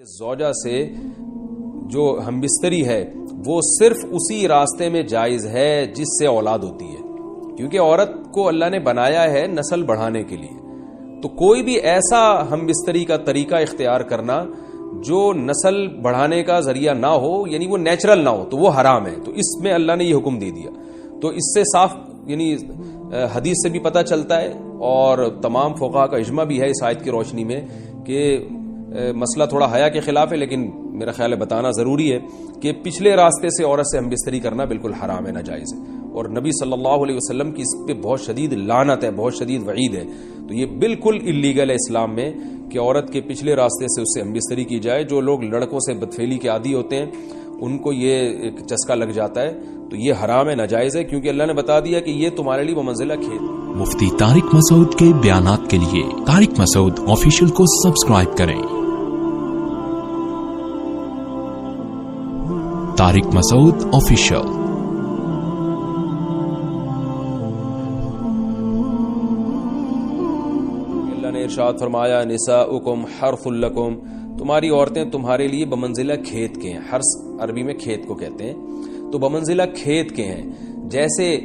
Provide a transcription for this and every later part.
زوجہ سے جو ہم بستری ہے وہ صرف اسی راستے میں جائز ہے جس سے اولاد ہوتی ہے، کیونکہ عورت کو اللہ نے بنایا ہے نسل بڑھانے کے لیے. تو کوئی بھی ایسا ہم بستری کا طریقہ اختیار کرنا جو نسل بڑھانے کا ذریعہ نہ ہو، یعنی وہ نیچرل نہ ہو، تو وہ حرام ہے. تو اس میں اللہ نے یہ حکم دے دیا. تو اس سے صاف یعنی حدیث سے بھی پتہ چلتا ہے اور تمام فقہاء کا اجماع بھی ہے اس آیت کی روشنی میں کہ مسئلہ تھوڑا حیا کے خلاف ہے، لیکن میرا خیال ہے بتانا ضروری ہے کہ پچھلے راستے سے عورت سے ہم بستری کرنا بالکل حرام ہے، ناجائز ہے. اور نبی صلی اللہ علیہ وسلم کی اس پہ بہت شدید لعنت ہے، بہت شدید وعید ہے. تو یہ بالکل اللیگل ہے اسلام میں کہ عورت کے پچھلے راستے سے اس سے ہم بستری کی جائے. جو لوگ لڑکوں سے بدفعلی کے عادی ہوتے ہیں ان کو یہ ایک چسکا لگ جاتا ہے، تو یہ حرام ہے، ناجائز ہے، کیونکہ اللہ نے بتا دیا کہ یہ تمہارے لیے بمنزلہ کھیت. مفتی طارق مسعود کے بیانات کے لیے طارق مسعود آفیشیل کو سبسکرائب کریں. طارق مسعود آفیشیل. اللہ نے ارشاد فرمایا نساؤکم حرث لکم، تمہاری عورتیں تمہارے لیے بمنزلہ کھیت کے ہیں. حرث عربی میں کھیت کو کہتے ہیں. تو بمنزلہ کھیت کے ہیں. جیسے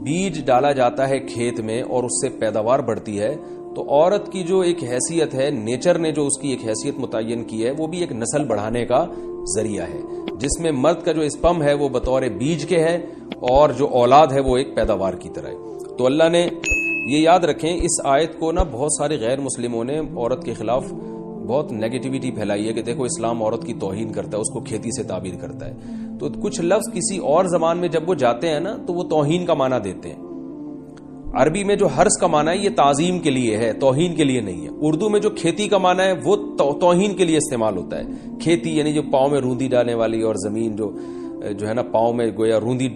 بیج ڈالا جاتا ہے کھیت میں اور اس سے پیداوار بڑھتی ہے، تو عورت کی جو ایک حیثیت ہے، نیچر نے جو اس کی ایک حیثیت متعین کی ہے، وہ بھی ایک نسل بڑھانے کا ذریعہ ہے، جس میں مرد کا جو اسپم ہے وہ بطور بیج کے ہے اور جو اولاد ہے وہ ایک پیداوار کی طرح ہے. تو اللہ نے یہ یاد رکھیں، اس آیت کو بہت سارے غیر مسلموں نے عورت کے خلاف بہت نیگیٹیوٹی پھیلائی ہے کہ دیکھو اسلام عورت کی توہین کرتا ہے، اس کو کھیتی سے تعبیر کرتا ہے. تو کچھ لفظ کسی اور زبان میں جب وہ جاتے ہیں تو وہ توہین کا معنی دیتے ہیں. عربی میں جو حرث کا معنی ہے یہ تعظیم کے لیے ہے، توہین کے لیے نہیں ہے. اردو میں جو کھیتی کا معنی ہے وہ توہین کے لیے استعمال ہوتا ہے. کھیتی یعنی جو پاؤں میں روندی ڈالنے والی، اور زمین جو ہے پاؤں میں گویا روندی،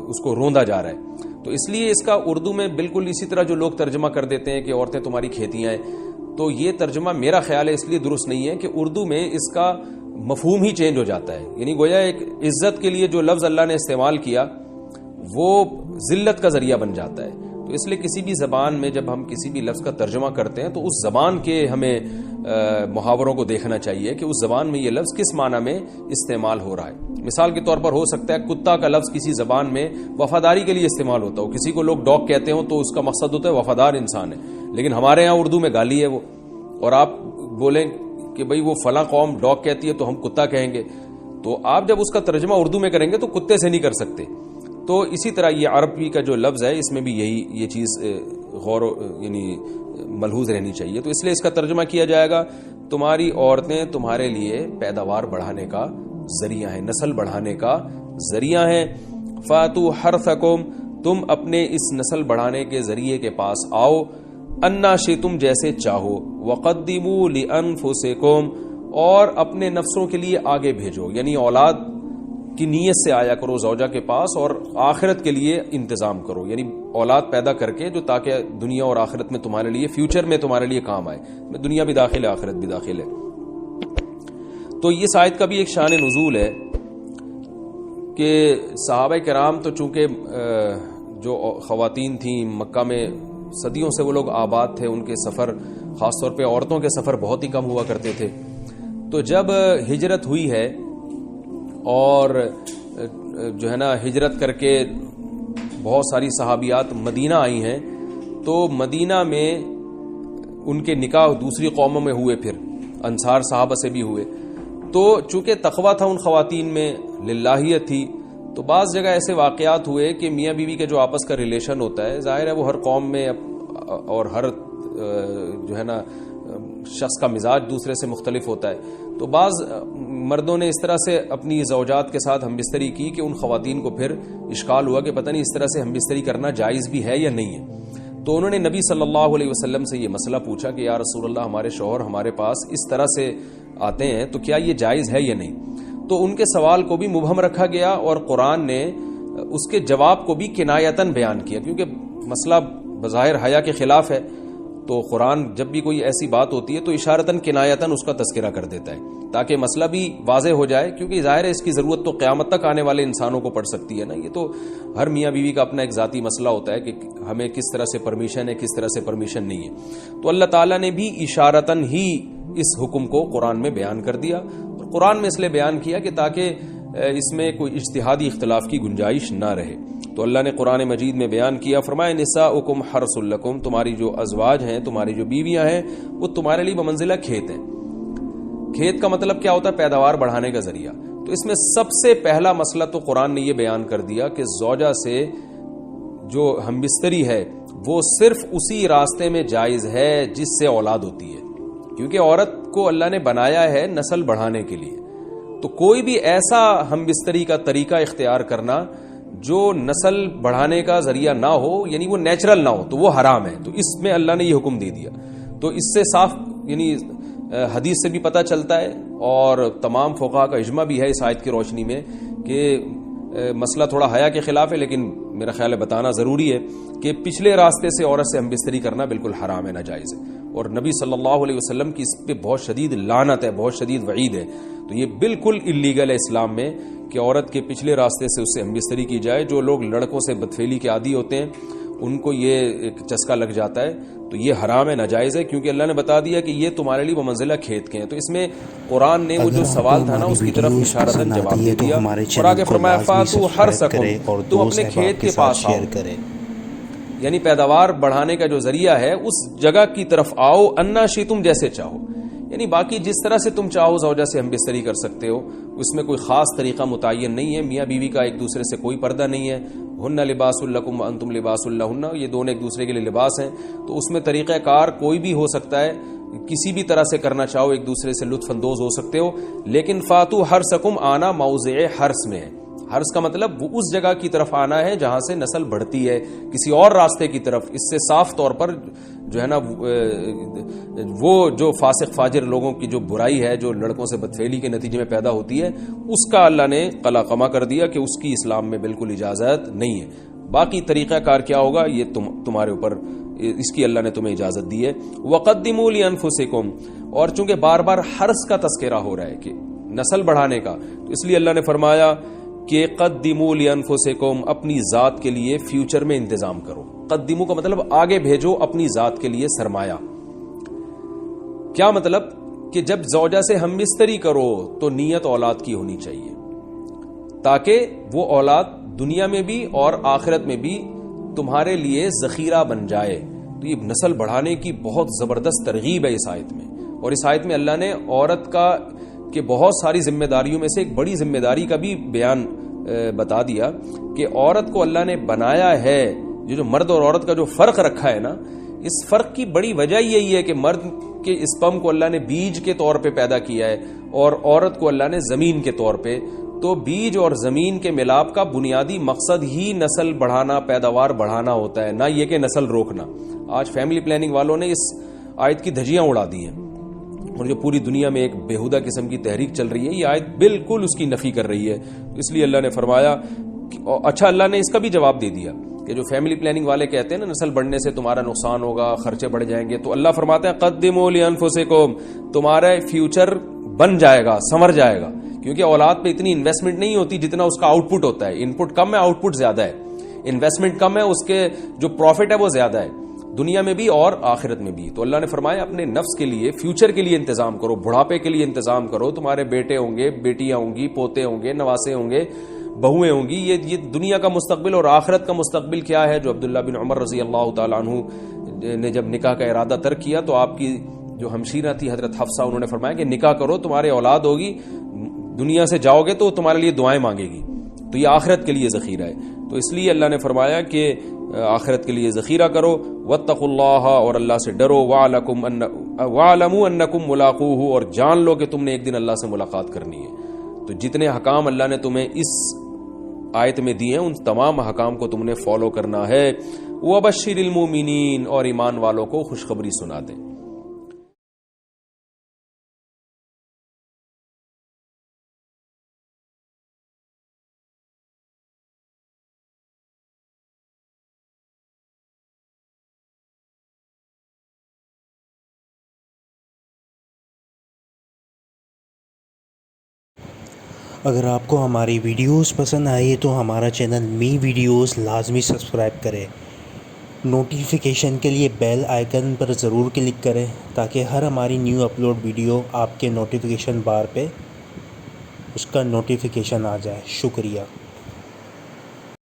اس کو روندا جا رہا ہے. تو اس لیے اس کا اردو میں بالکل اسی طرح جو لوگ ترجمہ کر دیتے ہیں کہ عورتیں تمہاری کھیتیاں ہیں، تو یہ ترجمہ میرا خیال ہے اس لیے درست نہیں ہے کہ اردو میں اس کا مفہوم ہی چینج ہو جاتا ہے. یعنی گویا ایک عزت کے لیے جو لفظ اللہ نے استعمال کیا وہ ذلت کا ذریعہ بن جاتا ہے. تو اس لیے کسی بھی زبان میں جب ہم کسی بھی لفظ کا ترجمہ کرتے ہیں تو اس زبان کے ہمیں محاوروں کو دیکھنا چاہیے کہ اس زبان میں یہ لفظ کس معنی میں استعمال ہو رہا ہے. مثال کے طور پر ہو سکتا ہے کتا کا لفظ کسی زبان میں وفاداری کے لیے استعمال ہوتا ہو، کسی کو لوگ ڈاگ کہتے ہوں تو اس کا مقصد ہوتا ہے وفادار انسان ہے، لیکن ہمارے ہاں اردو میں گالی ہے وہ. اور آپ بولیں کہ بھئی وہ فلاں قوم ڈاگ کہتی ہے تو ہم کتا کہیں گے، تو آپ جب اس کا ترجمہ اردو میں کریں گے تو کتے سے نہیں کر سکتے. تو اسی طرح یہ عربی کا جو لفظ ہے اس میں بھی یہ چیز غور یعنی ملحوظ رہنی چاہیے. تو اس لیے اس کا ترجمہ کیا جائے گا تمہاری عورتیں تمہارے لیے پیداوار بڑھانے کا ذریعہ ہیں، نسل بڑھانے کا ذریعہ ہیں. فاتو حرثکم، تم اپنے اس نسل بڑھانے کے ذریعے کے پاس آؤ، انا شئتم، جیسے چاہو، وقدموا لانفسکم، اور اپنے نفسوں کے لیے آگے بھیجو. یعنی اولاد کی نیت سے آیا کرو زوجہ کے پاس اور آخرت کے لیے انتظام کرو، یعنی اولاد پیدا کر کے جو تاکہ دنیا اور آخرت میں تمہارے لیے، فیوچر میں تمہارے لیے کام آئے. دنیا بھی داخل ہے، آخرت بھی داخل ہے. تو اس آیت کا بھی ایک شان نزول ہے کہ صحابہ کرام تو چونکہ جو خواتین تھیں مکہ میں صدیوں سے وہ لوگ آباد تھے، ان کے سفر خاص طور پہ عورتوں کے سفر بہت ہی کم ہوا کرتے تھے. تو جب ہجرت ہوئی ہے اور جو ہے ہجرت کر کے بہت ساری صحابیات مدینہ آئی ہیں، تو مدینہ میں ان کے نکاح دوسری قوموں میں ہوئے، پھر انصار صحابہ سے بھی ہوئے. تو چونکہ تقویٰ تھا ان خواتین میں، للہیت تھی، تو بعض جگہ ایسے واقعات ہوئے کہ میاں بیوی کے جو آپس کا ریلیشن ہوتا ہے، ظاہر ہے وہ ہر قوم میں اور ہر جو ہے شخص کا مزاج دوسرے سے مختلف ہوتا ہے. تو بعض مردوں نے اس طرح سے اپنی زوجات کے ساتھ ہم بستری کی کہ ان خواتین کو پھر اشکال ہوا کہ پتہ نہیں اس طرح سے ہم بستری کرنا جائز بھی ہے یا نہیں ہے. تو انہوں نے نبی صلی اللہ علیہ وسلم سے یہ مسئلہ پوچھا کہ یا رسول اللہ، ہمارے شوہر ہمارے پاس اس طرح سے آتے ہیں تو کیا یہ جائز ہے یا نہیں. تو ان کے سوال کو بھی مبہم رکھا گیا اور قرآن نے اس کے جواب کو بھی کنایتاً بیان کیا، کیونکہ مسئلہ بظاہر حیا کے خلاف ہے. تو قرآن جب بھی کوئی ایسی بات ہوتی ہے تو اشارتاً کنایتاً اس کا تذکرہ کر دیتا ہے تاکہ مسئلہ بھی واضح ہو جائے، کیونکہ ظاہر ہے اس کی ضرورت تو قیامت تک آنے والے انسانوں کو پڑ سکتی ہے نا. یہ تو ہر میاں بیوی کا اپنا ایک ذاتی مسئلہ ہوتا ہے کہ ہمیں کس طرح سے پرمیشن ہے، کس طرح سے پرمیشن نہیں ہے. تو اللہ تعالیٰ نے بھی اشارتاً ہی اس حکم کو قرآن میں بیان کر دیا، اور قرآن میں اس لیے بیان کیا کہ تاکہ اس میں کوئی اجتہادی اختلاف کی گنجائش نہ رہے۔ تو اللہ نے قرآن مجید میں بیان کیا، فرمایا نساؤکم حرث لکم، تمہاری جو ازواج ہیں، تمہاری جو بیویاں ہیں، وہ تمہارے لیے بمنزلہ کھیت ہیں۔ کھیت کا مطلب کیا ہوتا ہے؟ پیداوار بڑھانے کا ذریعہ۔ تو اس میں سب سے پہلا مسئلہ تو قرآن نے یہ بیان کر دیا کہ زوجہ سے جو ہم بستری ہے وہ صرف اسی راستے میں جائز ہے جس سے اولاد ہوتی ہے، کیونکہ عورت کو اللہ نے بنایا ہے نسل بڑھانے کے لیے۔ تو کوئی بھی ایسا ہم بستری کا طریقہ اختیار کرنا جو نسل بڑھانے کا ذریعہ نہ ہو، یعنی وہ نیچرل نہ ہو، تو وہ حرام ہے۔ تو اس میں اللہ نے یہ حکم دے دیا۔ تو اس سے صاف یعنی حدیث سے بھی پتہ چلتا ہے، اور تمام فقہاء کا اجماع بھی ہے اس آیت کی روشنی میں کہ مسئلہ تھوڑا حیا کے خلاف ہے، لیکن میرا خیال ہے بتانا ضروری ہے کہ پچھلے راستے سے عورت سے ہم بستری کرنا بالکل حرام ہے، ناجائز ہے، اور نبی صلی اللہ علیہ وسلم کی اس پہ بہت شدید لعنت ہے، بہت شدید وعید ہے۔ تو یہ بالکل اللیگل ہے اسلام میں کہ عورت کے پچھلے راستے سے اس سے ہم بستری کی جائے۔ جو لوگ لڑکوں سے بدفعلی کے عادی ہوتے ہیں ان کو یہ ایک چسکا لگ جاتا ہے، تو یہ حرام ہے، ناجائز ہے، کیونکہ اللہ نے بتا دیا کہ یہ تمہارے لیے بمنزلہ کھیت کے ہیں۔ تو اس میں قرآن نے وہ جو سوال تھا نا اس کی طرف اشارتاً جواب دے دیا، اور آگے فرمایا فاتو حرثکم، تم اپنے کھیت کے پاس آؤ، یعنی پیداوار بڑھانے کا جو ذریعہ ہے اس جگہ کی طرف آؤ، انا شئتم، جیسے چاہو، یعنی باقی جس طرح سے تم چاہو زوجہ سے ہم بستری کر سکتے ہو، اس میں کوئی خاص طریقہ متعین نہیں ہے۔ میاں بیوی کا ایک دوسرے سے کوئی پردہ نہیں ہے، ہن لباس لکم وانتم لباس لہن، یہ دونوں ایک دوسرے کے لیے لباس ہیں۔ تو اس میں طریقہ کار کوئی بھی ہو سکتا ہے، کسی بھی طرح سے کرنا چاہو ایک دوسرے سے لطف اندوز ہو سکتے ہو، لیکن فاتو حرثکم، آنا موضع حرث میں ہے۔ حرث کا مطلب وہ اس جگہ کی طرف آنا ہے جہاں سے نسل بڑھتی ہے، کسی اور راستے کی طرف۔ اس سے صاف طور پر جو ہے نا وہ جو فاسق فاجر لوگوں کی جو برائی ہے، جو لڑکوں سے بدفعلی کے نتیجے میں پیدا ہوتی ہے، اس کا اللہ نے قلع قمع کر دیا کہ اس کی اسلام میں بالکل اجازت نہیں ہے۔ باقی طریقہ کار کیا ہوگا یہ تمہارے اوپر، اس کی اللہ نے تمہیں اجازت دی ہے۔ وَقَدِّمُوا لِأَنفُسِكُمْ، اور چونکہ بار بار حرث کا تذکرہ ہو رہا ہے کہ نسل بڑھانے کا، تو اس لیے اللہ نے فرمایا کہ قدموا لانفسکم، اپنی ذات کے لیے فیوچر میں انتظام کرو۔ قدموا کا مطلب آگے بھیجو اپنی ذات کے لیے سرمایہ۔ کیا مطلب؟ کہ جب زوجہ سے ہم بستری کرو تو نیت اولاد کی ہونی چاہیے، تاکہ وہ اولاد دنیا میں بھی اور آخرت میں بھی تمہارے لیے ذخیرہ بن جائے۔ تو یہ نسل بڑھانے کی بہت زبردست ترغیب ہے اس آیت میں، اور اس آیت میں اللہ نے عورت کا کہ بہت ساری ذمہ داریوں میں سے ایک بڑی ذمہ داری کا بھی بیان بتا دیا کہ عورت کو اللہ نے بنایا ہے، جو مرد اور عورت کا جو فرق رکھا ہے نا، اس فرق کی بڑی وجہ یہی ہے کہ مرد کے اسپرم کو اللہ نے بیج کے طور پہ پیدا کیا ہے، اور عورت کو اللہ نے زمین کے طور پہ۔ تو بیج اور زمین کے ملاپ کا بنیادی مقصد ہی نسل بڑھانا، پیداوار بڑھانا ہوتا ہے، نہ یہ کہ نسل روکنا۔ آج فیملی پلاننگ والوں نے اس آیت کی دھجیاں اڑا دی ہیں، اور جو پوری دنیا میں ایک بےہودہ قسم کی تحریک چل رہی ہے، یہ آیت بالکل اس کی نفی کر رہی ہے۔ اس لیے اللہ نے فرمایا، اچھا اللہ نے اس کا بھی جواب دے دیا کہ جو فیملی پلاننگ والے کہتے ہیں نا نسل بڑھنے سے تمہارا نقصان ہوگا، خرچے بڑھ جائیں گے، تو اللہ فرماتے ہیں قدموا لانفسکم، تمہارا فیوچر بن جائے گا، سنور جائے گا، کیونکہ اولاد پہ اتنی انویسٹمنٹ نہیں ہوتی جتنا اس کا آؤٹ پٹ ہوتا ہے۔ ان پٹ کم ہے، آؤٹ پٹ زیادہ ہے، انویسٹمنٹ کم ہے، اس کے جو پروفٹ ہے وہ زیادہ ہے، دنیا میں بھی اور آخرت میں بھی۔ تو اللہ نے فرمایا اپنے نفس کے لیے، فیوچر کے لیے انتظام کرو، بڑھاپے کے لیے انتظام کرو، تمہارے بیٹے ہوں گے، بیٹیاں ہوں گی، پوتے ہوں گے، نواسے ہوں گے، بہویں ہوں گی، یہ دنیا کا مستقبل اور آخرت کا مستقبل کیا ہے۔ جو عبداللہ بن عمر رضی اللہ تعالیٰ عنہ نے جب نکاح کا ارادہ ترک کیا تو آپ کی جو ہمشیرہ تھی حضرت حفصہ، انہوں نے فرمایا کہ نکاح کرو، تمہارے اولاد ہوگی، دنیا سے جاؤ گے تو تمہارے لیے دعائیں مانگے گی، تو یہ آخرت کے لیے ذخیرہ ہے۔ تو اس لیے اللہ نے فرمایا کہ آخرت کے لیے ذخیرہ کرو، واتقوا اللہ، اور اللہ سے ڈرو، واعلموا انکم ملاقوہ، اور جان لو کہ تم نے ایک دن اللہ سے ملاقات کرنی ہے۔ تو جتنے حکام اللہ نے تمہیں اس آیت میں دیے ہیں ان تمام حکام کو تم نے فالو کرنا ہے۔ وبشر المؤمنین، اور ایمان والوں کو خوشخبری سنا دیں۔ اگر آپ کو ہماری ویڈیوز پسند آئی تو ہمارا چینل می ویڈیوز لازمی سبسکرائب کریں۔ نوٹیفیکیشن کے لیے بیل آئیکن پر ضرور کلک کریں تاکہ ہر ہماری نیو اپلوڈ ویڈیو آپ کے نوٹیفیکیشن بار پہ اس کا نوٹیفیکیشن آ جائے۔ شکریہ۔